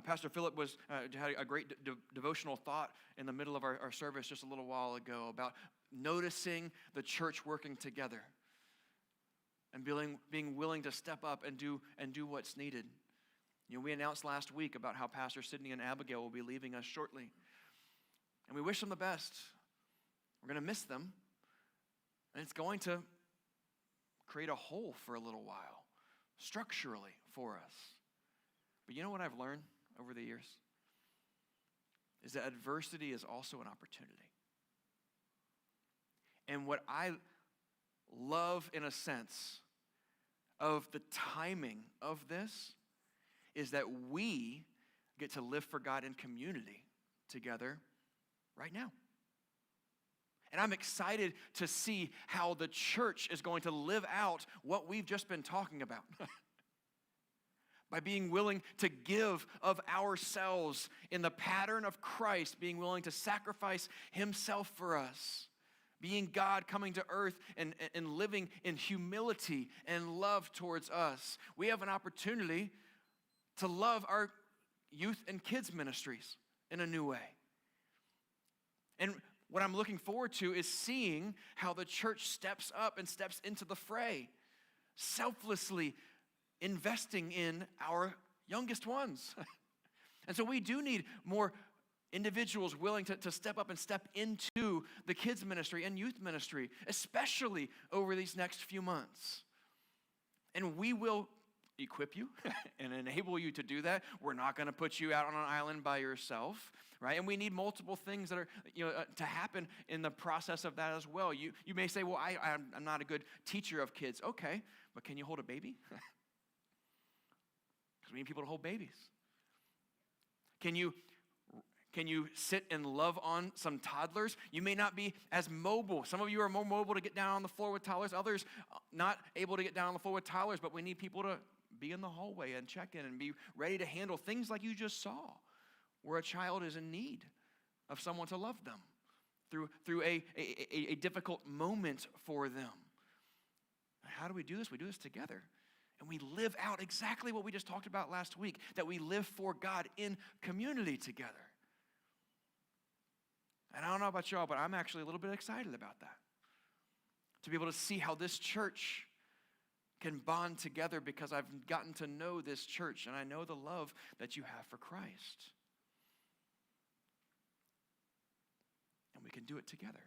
Pastor Philip had a great devotional thought in the middle of our service just a little while ago about noticing the church working together and being willing to step up and do what's needed. We announced last week about how Pastor Sidney and Abigail will be leaving us shortly. And we wish them the best. We're going to miss them. And it's going to create a hole for a little while, structurally for us. But you know what I've learned over the years? Is that adversity is also an opportunity. And what I love, in a sense, of the timing of this is that we get to live for God in community together right now. And I'm excited to see how the church is going to live out what we've just been talking about. By being willing to give of ourselves in the pattern of Christ, being willing to sacrifice himself for us. Being God coming to earth and living in humility and love towards us. We have an opportunity to love our youth and kids ministries in a new way. And what I'm looking forward to is seeing how the church steps up and steps into the fray, selflessly investing in our youngest ones. And so we do need more individuals willing to step up and step into the kids ministry and youth ministry, especially over these next few months. And we will equip you and enable you to do that. We're not going to put you out on an island by yourself, right? And we need multiple things that are, to happen in the process of that as well. You may say, well, I'm not a good teacher of kids. Okay, but can you hold a baby? Because we need people to hold babies. Can you sit and love on some toddlers? You may not be as mobile. Some of you are more mobile to get down on the floor with toddlers. Others not able to get down on the floor with toddlers, but we need people to be in the hallway and check in and be ready to handle things like you just saw, where a child is in need of someone to love them through a difficult moment for them. How do we do this? We do this together. And we live out exactly what we just talked about last week, that we live for God in community together. And I don't know about y'all, but I'm actually a little bit excited about that. To be able to see how this church can bond together because I've gotten to know this church and I know the love that you have for Christ. And we can do it together.